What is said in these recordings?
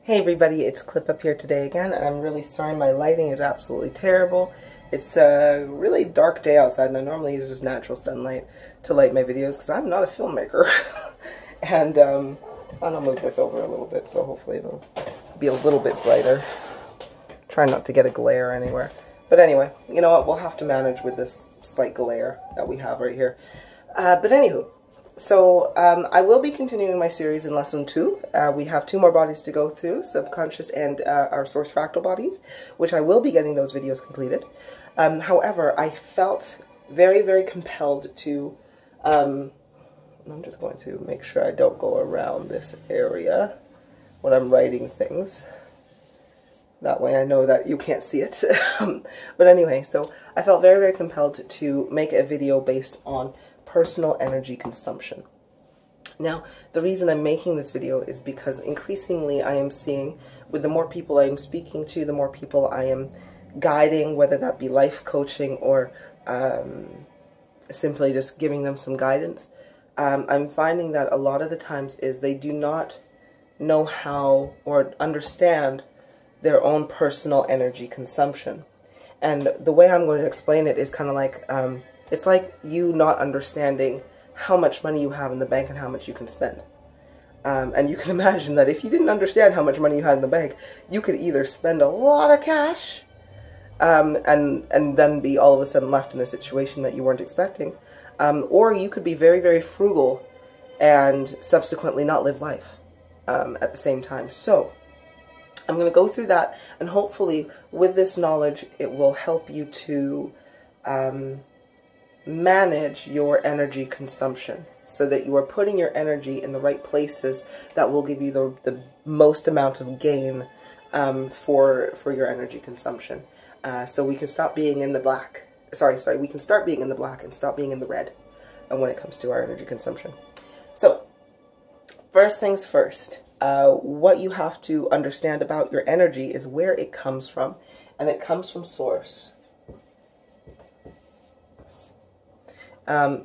Hey everybody, it's Kulipup here today again, and I'm really sorry my lighting is absolutely terrible. It's a really dark day outside, and I normally use just natural sunlight to light my videos because I'm not a filmmaker. And I'll move this over a little bit so hopefully it'll be a little bit brighter. Try not to get a glare anywhere. But anyway, you know what, we'll have to manage with this slight glare that we have right here. But anywho, so I will be continuing my series in lesson 2. We have 2 more bodies to go through, subconscious and our source fractal bodies, which I will be getting those videos completed. However, I felt very, very compelled to, I'm just going to make sure I don't go around this area when I'm writing things. That way I know that you can't see it. But anyway, so I felt very, very compelled to make a video based on personal energy consumption. Now, the reason I'm making this video is because increasingly I am seeing, with the more people I am speaking to, the more people I am guiding, whether that be life coaching or simply just giving them some guidance, I'm finding that a lot of the times is they do not know how or understand their own personal energy consumption. And the way I'm going to explain it is kind of like, it's like you not understanding how much money you have in the bank and how much you can spend. And you can imagine that if you didn't understand how much money you had in the bank, you could either spend a lot of cash and then be all of a sudden left in a situation that you weren't expecting, or you could be very, very frugal and subsequently not live life at the same time. So I'm going to go through that, and hopefully with this knowledge it will help you to manage your energy consumption so that you are putting your energy in the right places that will give you the most amount of gain for your energy consumption. So we can stop being in the black. We can start being in the black and stop being in the red when it comes to our energy consumption. So first things first, what you have to understand about your energy is where it comes from, and it comes from source.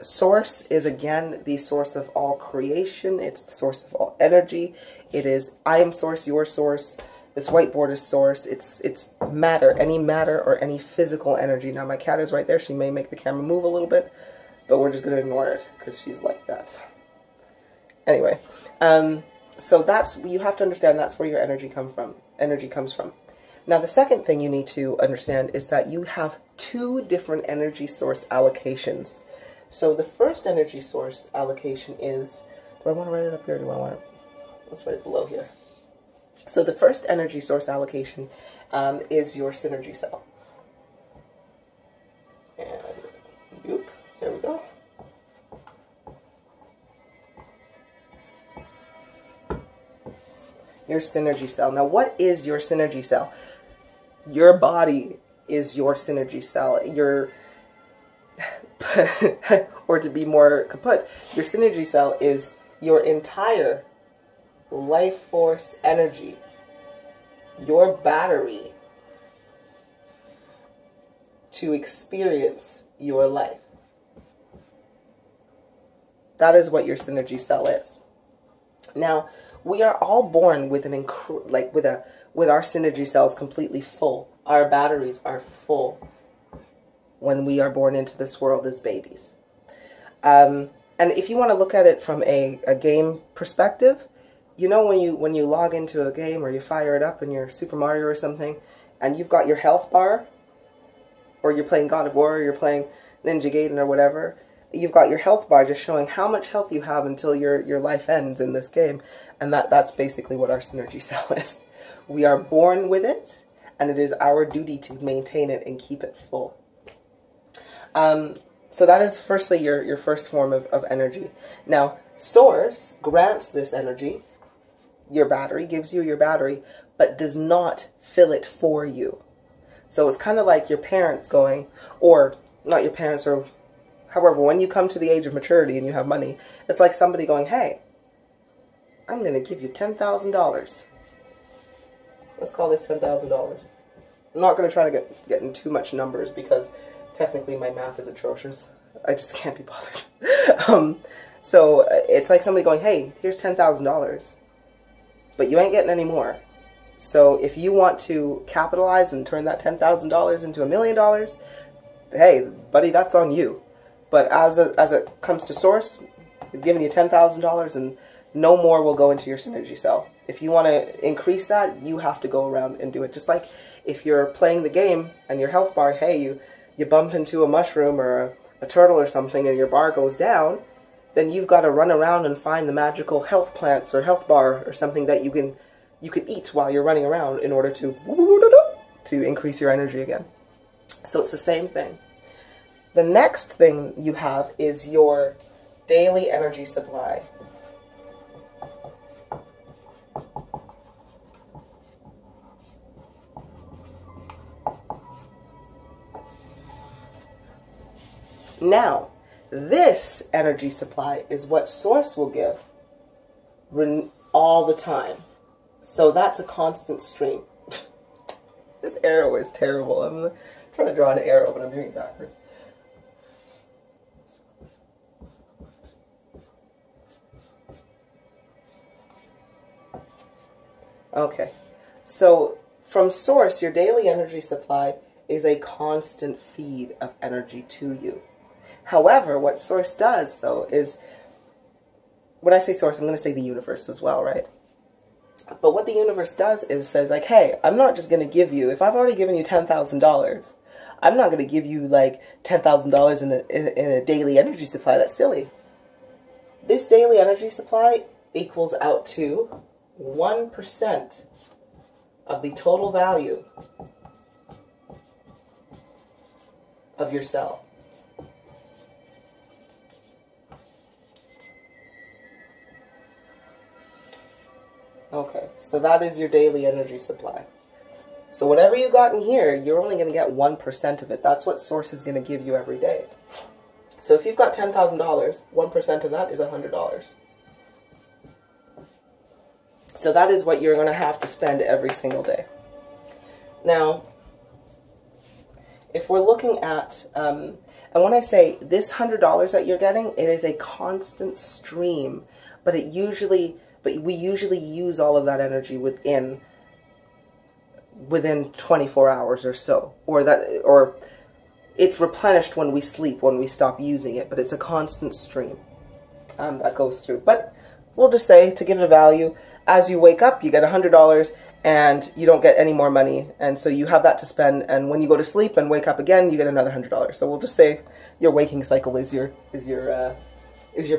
Source is, again, the source of all creation. It's the source of all energy. It is I am source, your source. This whiteboard is source. It's matter, any matter or any physical energy. Now my cat is right there. She may make the camera move a little bit, but we're just going to ignore it because she's like that. Anyway, so that's, you have to understand that's where your energy comes from. Now the second thing you need to understand is that you have 2 different energy source allocations. So the first energy source allocation is, do I want to write it up here or do I want to, let's write it below here. So the first energy source allocation is your synergy cell. And whoop, there we go. Your synergy cell. Now what is your synergy cell? Your body is your synergy cell. Your or to be more kaput, your synergy cell is your entire life force energy, your battery to experience your life. That is what your synergy cell is. Now, we are all born with with our synergy cells completely full. Our batteries are full when we are born into this world as babies. And if you want to look at it from a game perspective, you know when you log into a game or you fire it up in your Super Mario or something, and you've got your health bar, or you're playing God of War, or you're playing Ninja Gaiden or whatever, you've got your health bar just showing how much health you have until your life ends in this game. And that's basically what our synergy cell is. We are born with it, and it is our duty to maintain it and keep it full. So that is firstly your first form of energy. Now, source grants this energy. Your battery gives you your battery, but does not fill it for you. So it's kind of like your parents going, or not your parents, or however, when you come to the age of maturity and you have money, it's like somebody going, hey, I'm going to give you $10,000. Let's call this $10,000. I'm not going to try to get in too much numbers because technically my math is atrocious. I just can't be bothered. So it's like somebody going, hey, here's $10,000, but you ain't getting any more. So if you want to capitalize and turn that $10,000 into $1 million, hey, buddy, that's on you. But as it comes to source, it's giving you $10,000 and no more will go into your synergy cell. If you want to increase that, you have to go around and do it. Just like if you're playing the game and your health bar, hey, you bump into a mushroom or a turtle or something and your bar goes down, then you've got to run around and find the magical health plants or health bar or something that you can eat while you're running around in order to increase your energy again. So it's the same thing. The next thing you have is your daily energy supply. Now, this energy supply is what Source will give all the time. So that's a constant stream. This arrow is terrible. I'm trying to draw an arrow, but I'm doing it backwards. Okay, so from Source, your daily energy supply is a constant feed of energy to you. However, what Source does, though, is, when I say Source, I'm going to say the universe as well, right? But what the universe does is says, like, hey, I'm not just going to give you, if I've already given you $10,000, I'm not going to give you, like, $10,000 in a daily energy supply. That's silly. This daily energy supply equals out to 1% of the total value of your cell. Okay, so that is your daily energy supply. So whatever you got in here, you're only going to get 1% of it. That's what Source is going to give you every day. So if you've got $10,000, 1% of that is $100. So that is what you're going to have to spend every single day. Now, if we're looking at, and when I say this $100 that you're getting, it is a constant stream, but we usually use all of that energy within 24 hours or so, or it's replenished when we sleep, when we stop using it, but it's a constant stream that goes through. But we'll just say, to give it a value, as you wake up, you get $100 and you don't get any more money, and so you have that to spend, and when you go to sleep and wake up again, you get another $100. So we'll just say your waking cycle is your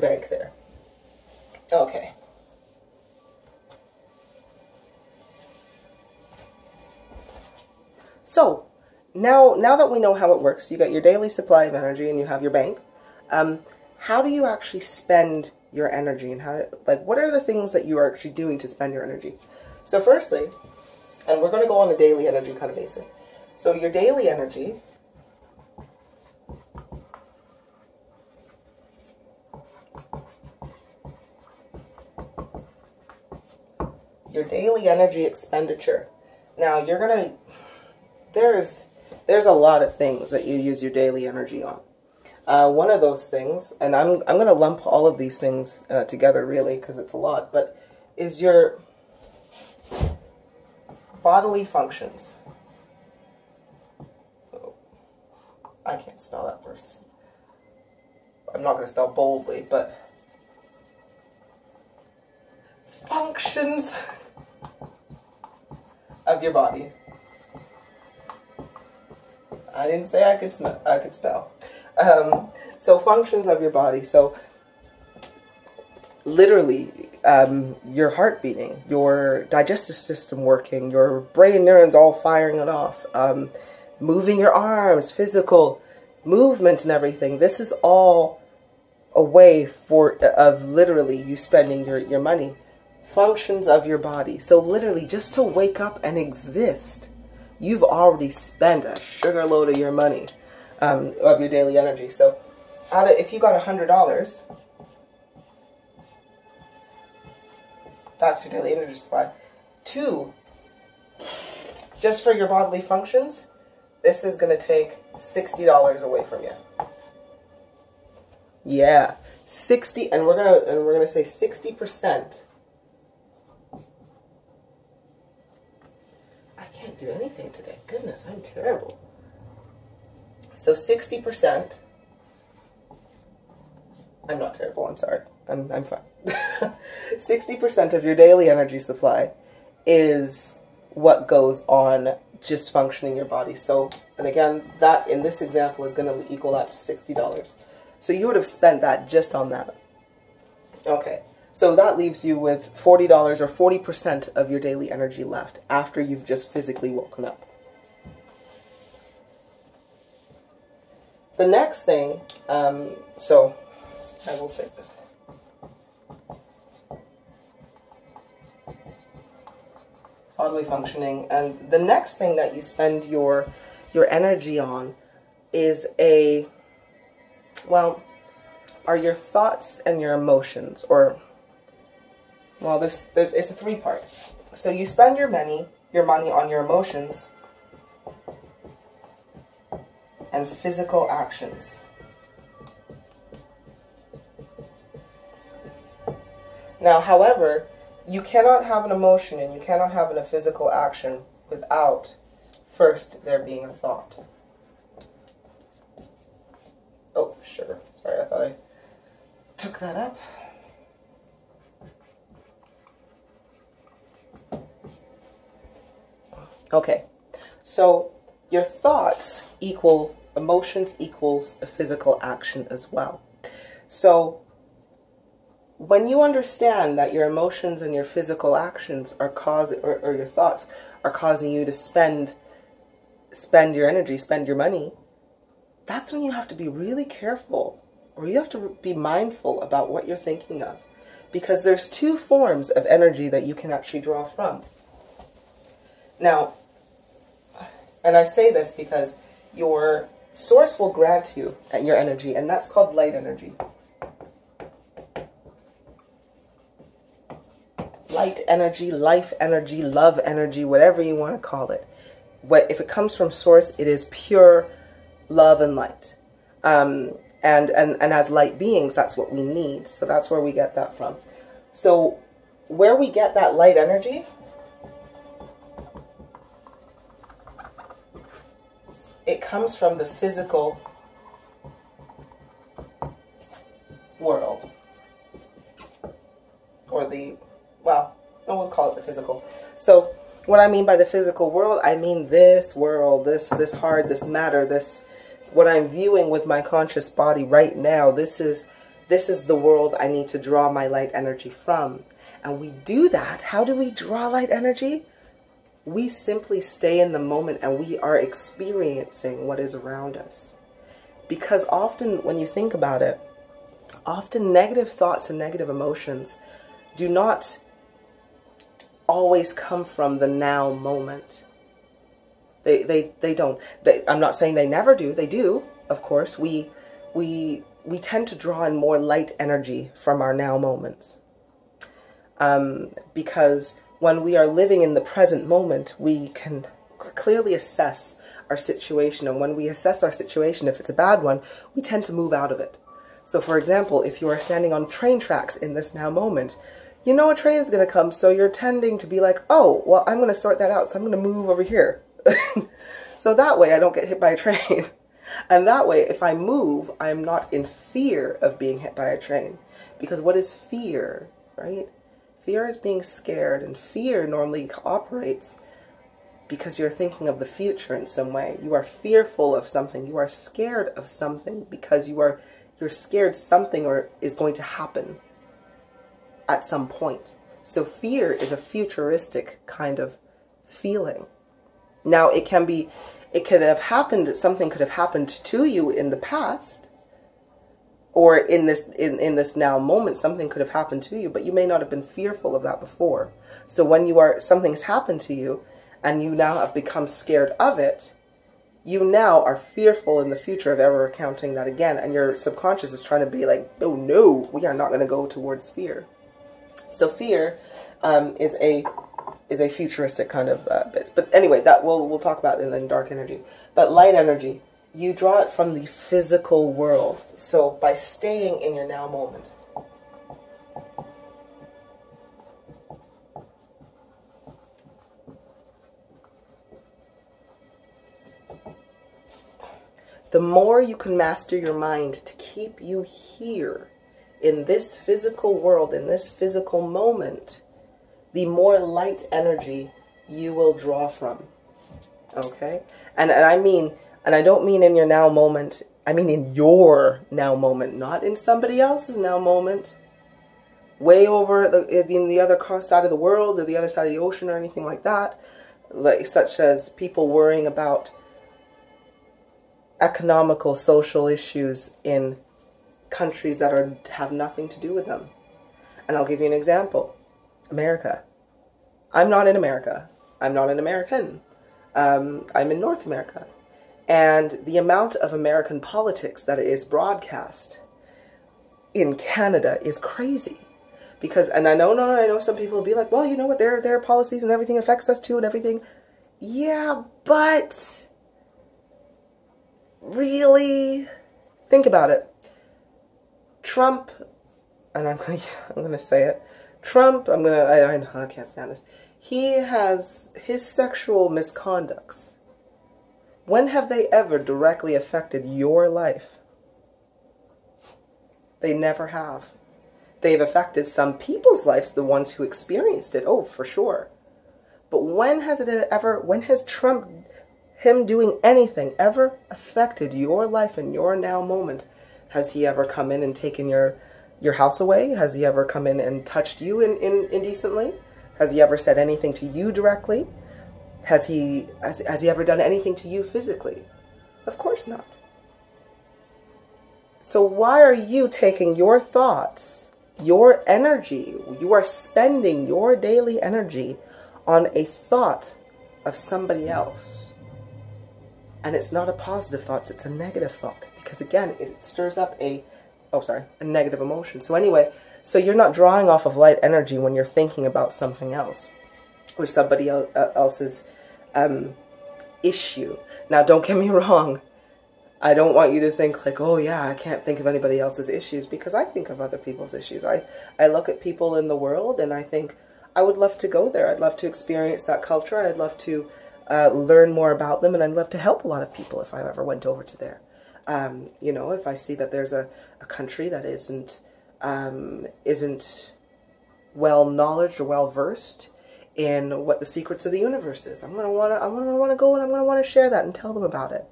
bank there. Okay. So now that we know how it works, you got your daily supply of energy and you have your bank. How do you actually spend your energy, and what are the things that you are actually doing to spend your energy? So firstly, and we're going to go on a daily energy kind of basis. So your daily energy expenditure. Now you're going to, there's a lot of things that you use your daily energy on. One of those things, and I'm going to lump all of these things together really because it's a lot, but is your bodily functions. Oh, I can't spell that word. I'm not going to spell boldly, but functions of your body. I didn't say I could spell. So functions of your body. So literally, your heart beating, your digestive system working, your brain neurons all firing it off, moving your arms, physical movement and everything. This is all a way of literally you spending your money. Functions of your body. So literally just to wake up and exist, you've already spent a sugar load of your money, of your daily energy. So if you got $100, that's your daily energy supply. 2, just for your bodily functions, this is going to take $60 away from you. Yeah, 60, and we're gonna say 60% can't do anything today. Goodness, I'm terrible. So 60%, I'm not terrible, I'm sorry. I'm fine. 60% of your daily energy supply is what goes on just functioning your body. So, and again, that in this example is going to equal out to $60. So you would have spent that just on that. Okay, so that leaves you with $40 or 40% of your daily energy left after you've just physically woken up. The next thing, so I will say this. Bodily functioning, and the next thing that you spend your energy on is are your thoughts and your emotions, or it's a three-part. So you spend your money on your emotions and physical actions. Now, however, you cannot have an emotion and you cannot have a physical action without first there being a thought. Oh, sugar. Sorry, I thought I took that up. Okay, so your thoughts equal emotions equals a physical action as well. So when you understand that your emotions and your physical actions are causing, or your thoughts are causing you to spend your energy, spend your money, that's when you have to be really careful, or you have to be mindful about what you're thinking of. Because there's two forms of energy that you can actually draw from. Now, and I say this because your source will grant you your energy, and that's called light energy. Light energy, life energy, love energy, whatever you want to call it. If it comes from source, it is pure love and light. And as light beings, that's what we need. So that's where we get that from. So where we get that light energy, it comes from the physical world. Or we'll call it the physical. So what I mean by the physical world, I mean this world, this heart, this matter, what I'm viewing with my conscious body right now. This is the world I need to draw my light energy from. And we do that. How do we draw light energy? We simply stay in the moment and we are experiencing what is around us. Because often when you think about it, often negative thoughts and negative emotions do not always come from the now moment. They don't. I'm not saying they never do. They do, of course. We tend to draw in more light energy from our now moments. Because when we are living in the present moment, we can clearly assess our situation. And when we assess our situation, if it's a bad one, we tend to move out of it. So for example, if you are standing on train tracks in this now moment, you know a train is going to come, so you're tending to be like, oh, well, I'm going to sort that out, so I'm going to move over here. So that way I don't get hit by a train. And that way, if I move, I'm not in fear of being hit by a train. Because what is fear, right? Fear is being scared, and fear normally operates because you're thinking of the future in some way. You are fearful of something. You are scared of something because you're scared something is going to happen at some point. So fear is a futuristic kind of feeling. Now something could have happened to you in the past, or in this now moment, something could have happened to you, but you may not have been fearful of that before. So when something's happened to you, and you now have become scared of it, you now are fearful in the future of ever encountering that again, and your subconscious is trying to be like, oh no, we are not going to go towards fear. So fear is a futuristic kind of bit. But anyway, that we'll talk about it in dark energy. But light energy, you draw it from the physical world. So by staying in your now moment. The more you can master your mind to keep you here in this physical world, in this physical moment, the more light energy you will draw from. Okay? And I mean, and I don't mean in your now moment, I mean in your now moment, not in somebody else's now moment, way over in the other side of the world or the other side of the ocean or anything like that, like such as people worrying about economical, social issues in countries that have nothing to do with them. And I'll give you an example. America. I'm not in America. I'm not an American. I'm in North America. And the amount of American politics that is broadcast in Canada is crazy. Because, and I know some people will be like, well, you know what, their policies and everything affects us too and everything. Yeah, but really, think about it. Trump, and I'm gonna say it. Trump, I can't stand this. He has his sexual misconducts. When have they ever directly affected your life? They never have. They've affected some people's lives, the ones who experienced it, oh, for sure. But when has Trump, him doing anything, ever affected your life in your now moment? Has he ever come in and taken your house away? Has he ever come in and touched you indecently? Has he ever said anything to you directly? Has he ever done anything to you physically? Of course not. So why are you taking your thoughts, your energy, you are spending your daily energy on a thought of somebody else? And it's not a positive thought, it's a negative thought. Because again, it stirs up a negative emotion. So anyway, so you're not drawing off of light energy when you're thinking about something else or somebody else's issue. Now, don't get me wrong. I don't want you to think like, oh yeah, I can't think of anybody else's issues, because I think of other people's issues. I look at people in the world and I think, I would love to go there. I'd love to experience that culture. I'd love to learn more about them, and I'd love to help a lot of people if I ever went over to there. You know, if I see that there's a country that isn't well knowledge or well versed in what the secrets of the universe is, I'm gonna want to go, and I'm gonna want to share that and tell them about it,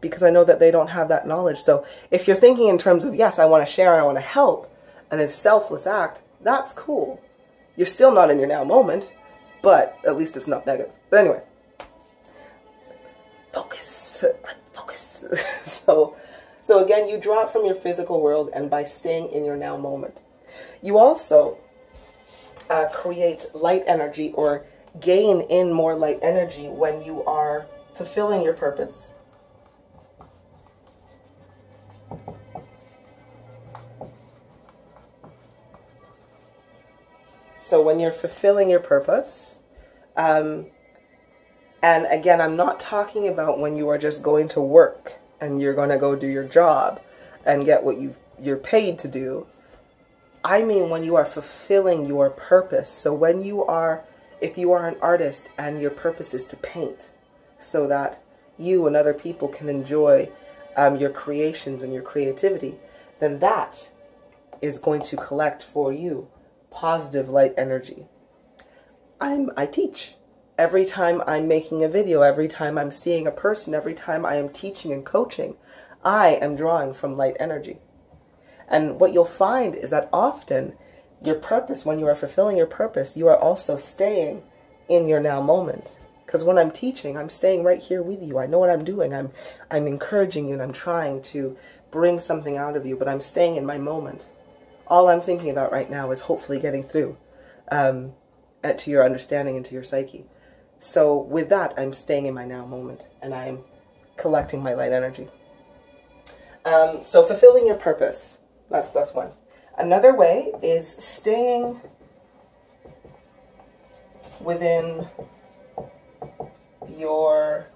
because I know that they don't have that knowledge. So if you're thinking in terms of, yes, I want to share, I want to help, and it's a selfless act, that's cool. You're still not in your now moment, but at least it's not negative. But anyway, focus. So again, you draw it from your physical world, and by staying in your now moment. You also create light energy, or gain in more light energy, when you are fulfilling your purpose. So when you're fulfilling your purpose, and again, I'm not talking about when you are just going to work and you're going to go do your job and get what you're paid to do. I mean when you are fulfilling your purpose. So when you are, if you are an artist and your purpose is to paint so that you and other people can enjoy your creations and your creativity, then that is going to collect for you positive light energy. I teach. Every time I'm making a video, every time I'm seeing a person, every time I am teaching and coaching, I am drawing from light energy. And what you'll find is that often your purpose, when you are fulfilling your purpose, you are also staying in your now moment. Because when I'm teaching, I'm staying right here with you. I know what I'm doing. I'm encouraging you, and I'm trying to bring something out of you, but I'm staying in my moment. All I'm thinking about right now is hopefully getting through to your understanding and to your psyche. So with that, I'm staying in my now moment, and I'm collecting my light energy. So fulfilling your purpose, that's one. Another way is staying within your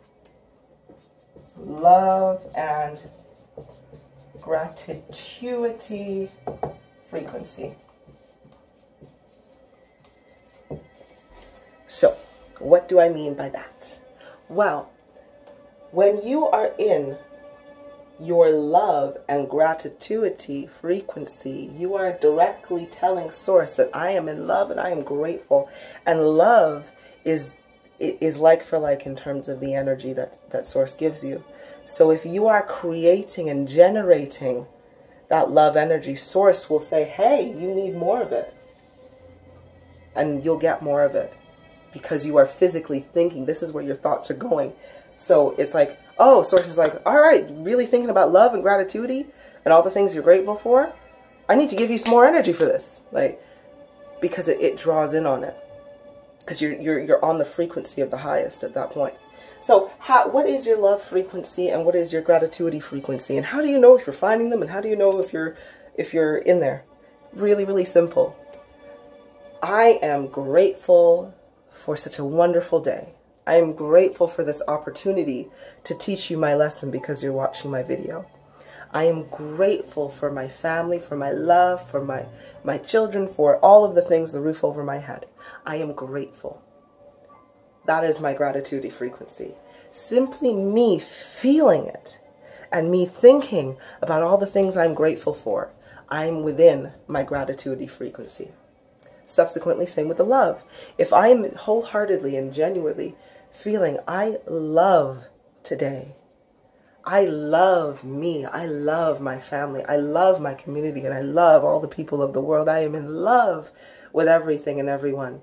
love and gratitude frequency. So, what do I mean by that? Well, When you are in your love and gratitude frequency, you are directly telling Source that I am in love and I am grateful. And love is like for like in terms of the energy that Source gives you. So if you are creating and generating that love energy, Source will say, hey, you need more of it. And you'll get more of it because you are physically thinking. This is where your thoughts are going. So it's like, oh, Source is like, all right, really thinking about love and gratitude and all the things you're grateful for? I need to give you some more energy for this. Like, because it draws in on it. Because you're on the frequency of the highest at that point. So what is your love frequency and what is your gratitude frequency? And how do you know if you're finding them and how do you know if you're in there? Really, really simple. I am grateful for such a wonderful day. I am grateful for this opportunity to teach you my lesson because you're watching my video. I am grateful for my family, for my love, for my children, for all of the things, the roof over my head. I am grateful. That is my gratitude frequency. Simply me feeling it and me thinking about all the things I'm grateful for. I'm within my gratitude frequency. Subsequently, same with the love. If I am wholeheartedly and genuinely feeling I love today, I love me, I love my family, I love my community, and I love all the people of the world. I am in love with everything and everyone.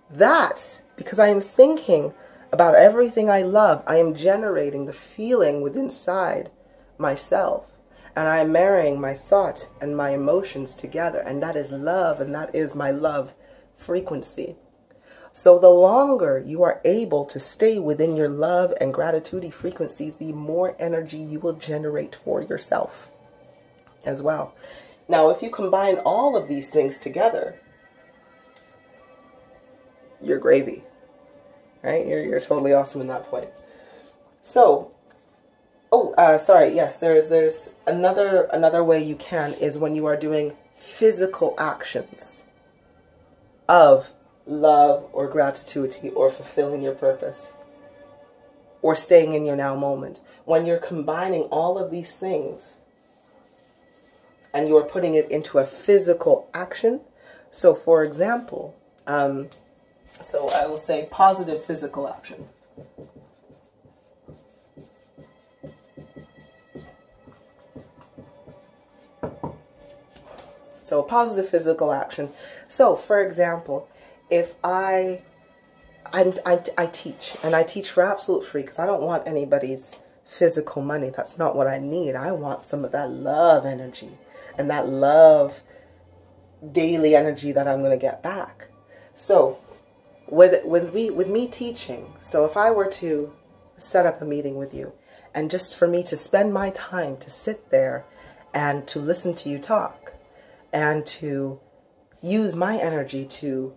That, because I am thinking about everything I love, I am generating the feeling within inside myself. And I am marrying my thought and my emotions together. And that is love, and that is my love frequency. So the longer you are able to stay within your love and gratitude frequencies, the more energy you will generate for yourself as well. Now, if you combine all of these things together, you're gravy, right? You're totally awesome in that point. So, yes, there's another way you can is when you are doing physical actions of love or gratitude or fulfilling your purpose or staying in your now moment. When you're combining all of these things and you're putting it into a physical action. So for example, so I will say positive physical action. So positive physical action. So for example, if I teach, and I teach for absolute free because I don't want anybody's physical money. That's not what I need. I want some of that love energy and that love daily energy that I'm going to get back. So with me teaching, so if I were to set up a meeting with you and just for me to spend my time to sit there and to listen to you talk and to use my energy to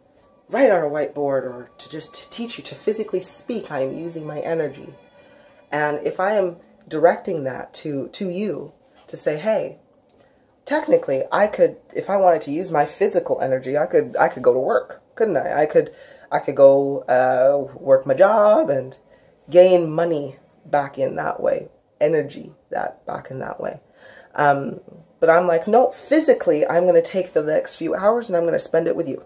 write on a whiteboard or to just teach you to physically speak, I am using my energy. And if I am directing that to you to say, hey, technically I could, if I wanted to use my physical energy, I could go to work, couldn't I? I could go work my job and gain money back in that way, energy that back in that way. But I'm like, no, physically, I'm going to take the next few hours and I'm going to spend it with you.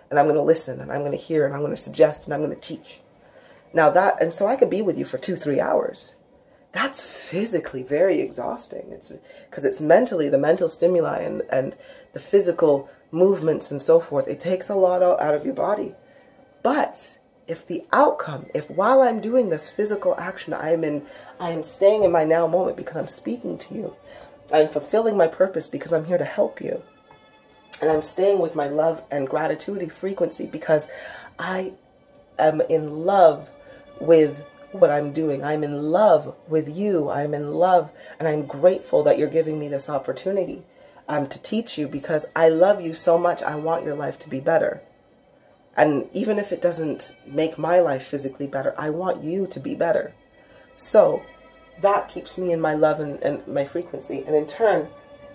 And I'm going to listen and I'm going to hear and I'm going to suggest and I'm going to teach. Now that, and so I could be with you for 2-3 hours. That's physically very exhausting. It's because it's mentally, the mental stimuli and the physical movements and so forth. It takes a lot out of your body. But if the outcome, if while I'm doing this physical action, I am staying in my now moment because I'm speaking to you. I'm fulfilling my purpose because I'm here to help you. And I'm staying with my love and gratitude frequency because I am in love with what I'm doing. I'm in love with you. I'm in love and I'm grateful that you're giving me this opportunity to teach you because I love you so much. I want your life to be better. And even if it doesn't make my life physically better, I want you to be better. So that keeps me in my love and my frequency. And in turn,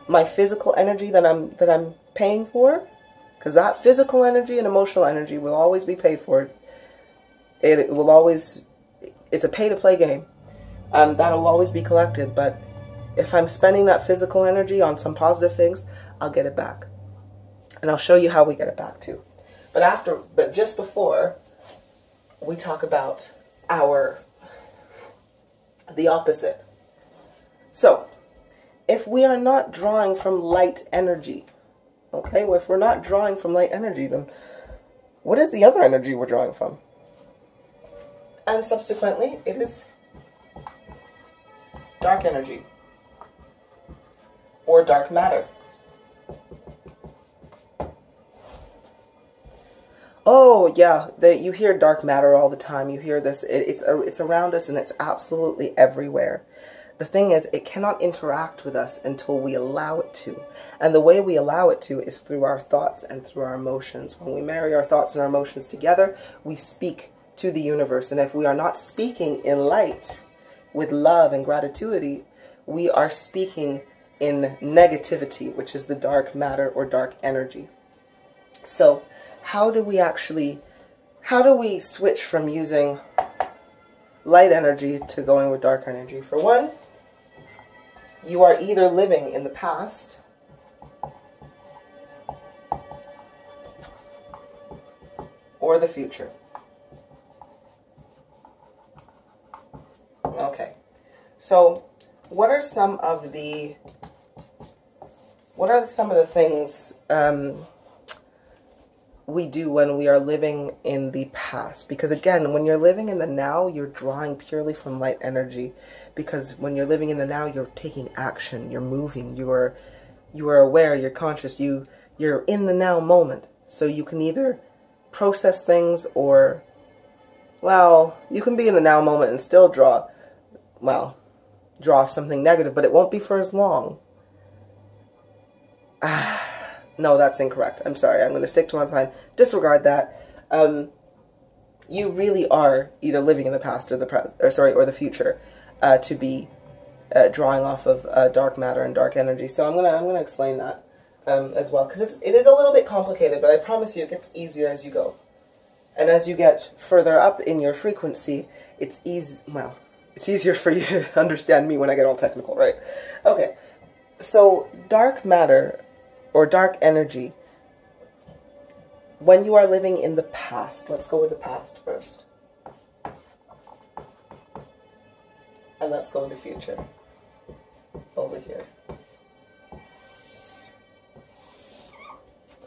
my physical energy that I'm paying for, because that physical energy and emotional energy will always be paid for. It will always, it's a pay to play game. That'll always be collected, but if I'm spending that physical energy on some positive things, I'll get it back. And I'll show you how we get it back too. But just before we talk about the opposite. So, if we are not drawing from light energy, okay, well, if we're not drawing from light energy, then what is the other energy we're drawing from? And subsequently, it is dark energy or dark matter. Oh yeah, you hear dark matter all the time. You hear this. It's around us and it's absolutely everywhere. The thing is, it cannot interact with us until we allow it to. And the way we allow it to is through our thoughts and through our emotions. When we marry our thoughts and our emotions together, we speak to the universe. And if we are not speaking in light, with love and gratitude, we are speaking in negativity, which is the dark matter or dark energy. So, how do we switch from using light energy to going with dark energy? For one, you are either living in the past or the future. Okay. So, what are some of the things we do when we are living in the past? Because again, when you're living in the now, you're drawing purely from light energy. Because when you're living in the now, you're taking action, you're moving, you are aware, you're conscious, you're in the now moment. So you can either process things or, well, you can be in the now moment and still draw something negative, but it won't be for as long. No, that's incorrect. I'm sorry. I'm going to stick to my plan. Disregard that. You really are either living in the past or the future, to be drawing off of dark matter and dark energy. So I'm gonna explain that as well, because it is a little bit complicated, but I promise you it gets easier as you go. And as you get further up in your frequency, it's easier for you to understand me when I get all technical, right? Okay. So dark matter or dark energy, when you are living in the past, let's go with the past first. And let's go with the future over here.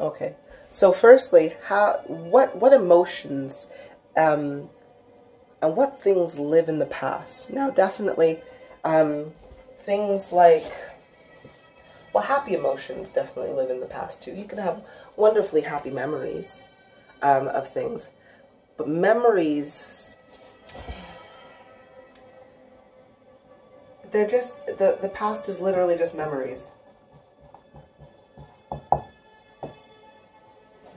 Okay. So firstly, what emotions and what things live in the past? Now, definitely things like, well, happy emotions definitely live in the past too. You can have wonderfully happy memories of things, but memories, they're just, the past is literally just memories.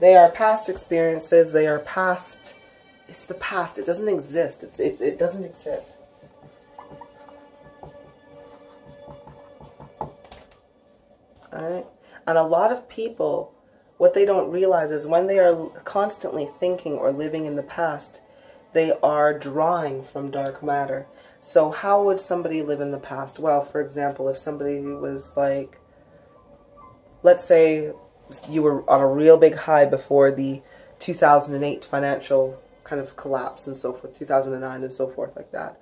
They are past experiences, they are past, it's the past, it doesn't exist, it doesn't exist. Alright? And a lot of people, what they don't realize is when they are constantly thinking or living in the past, they are drawing from dark matter. So how would somebody live in the past? Well, for example, if somebody was like, let's say you were on a real big high before the 2008 financial kind of collapse and so forth, 2009 and so forth like that.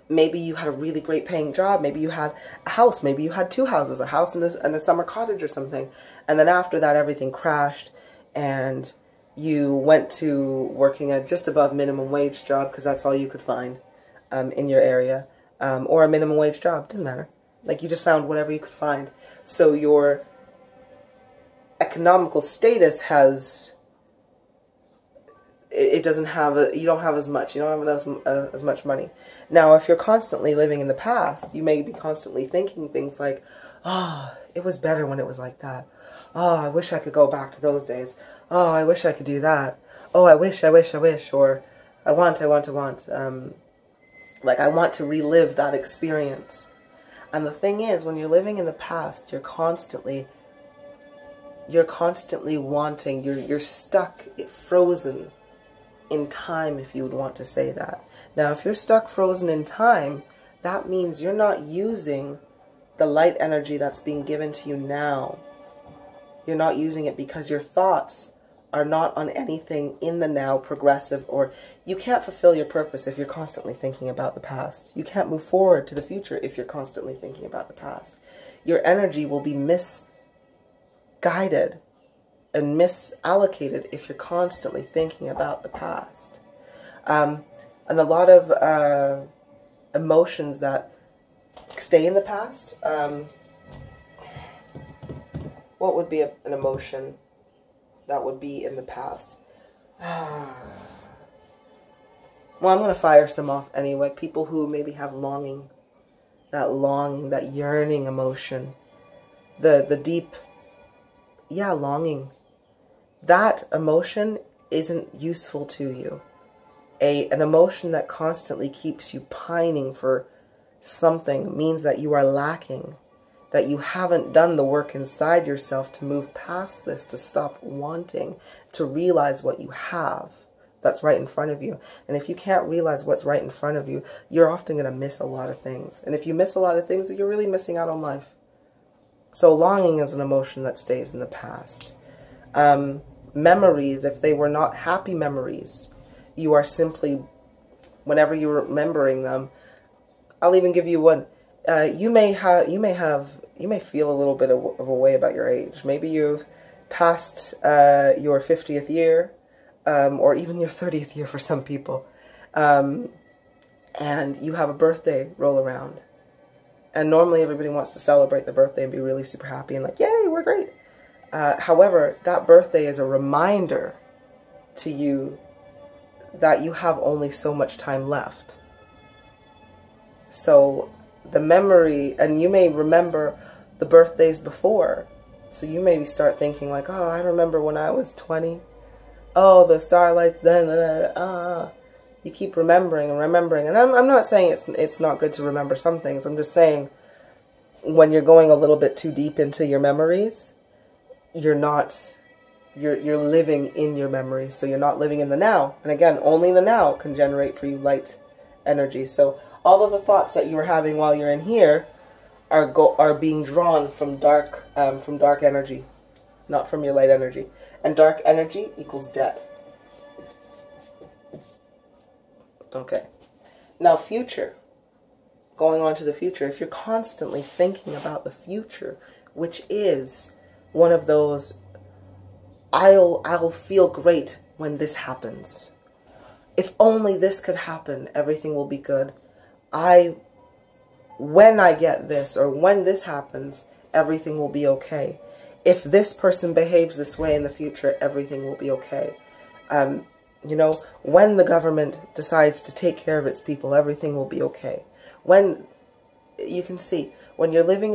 Maybe you had a really great paying job. Maybe you had a house. Maybe you had two houses, a house and a summer cottage or something. And then after that, everything crashed and you went to working at just above minimum wage job because that's all you could find in your area, or a minimum wage job. Doesn't matter. Like, you just found whatever you could find. So your economical status has, it doesn't have, you don't have as much, you don't have as much money. Now, if you're constantly living in the past, you may be constantly thinking things like, oh, it was better when it was like that. Oh, I wish I could go back to those days. Oh, I wish I could do that. Oh, I wish, or I want. Like, I want to relive that experience. And the thing is, when you're living in the past, you're constantly wanting, you're stuck, frozen in time, if you would want to say that. Now, if you're stuck frozen in time, that means you're not using the light energy that's being given to you now. You're not using it because your thoughts are not on anything in the now, progressive, or you can't fulfill your purpose if you're constantly thinking about the past. You can't move forward to the future if you're constantly thinking about the past. Your energy will be misguided and misallocated if you're constantly thinking about the past. And a lot of emotions that stay in the past. What would be an emotion that would be in the past? Well, I'm going to fire some off anyway. People who maybe have longing, that yearning emotion, the deep, longing. That emotion isn't useful to you. An emotion that constantly keeps you pining for something means that you are lacking, that you haven't done the work inside yourself to move past this, to stop wanting, to realize what you have that's right in front of you. And if you can't realize what's right in front of you, you're often going to miss a lot of things. And if you miss a lot of things, you're really missing out on life. So longing is an emotion that stays in the past. Memories, if they were not happy memories, you are simply, whenever you're remembering them, I'll even give you one. You may feel a little bit of a way about your age. Maybe you've passed your 50th year, or even your 30th year for some people, and you have a birthday roll around. And normally everybody wants to celebrate the birthday and be really super happy and like, yay, we're great. However, that birthday is a reminder to you that you have only so much time left. So the memory, and you may remember the birthdays before. So you maybe start thinking like, oh, I remember when I was 20. Oh, the starlight, then, you keep remembering and remembering. And I'm not saying it's not good to remember some things. I'm just saying when you're going a little bit too deep into your memories, you're living in your memories. So you're not living in the now. And again, only the now can generate for you light energy. So all of the thoughts that you were having while you're in here are being drawn from dark energy, not from your light energy. And dark energy equals death. Okay. Now future. Going on to the future. If you're constantly thinking about the future, which is one of those, I'll feel great when this happens. If only this could happen, everything will be good. When I get this, or when this happens, everything will be okay. If this person behaves this way in the future, everything will be okay. You know, when the government decides to take care of its people, everything will be okay. When, you can see, when you're living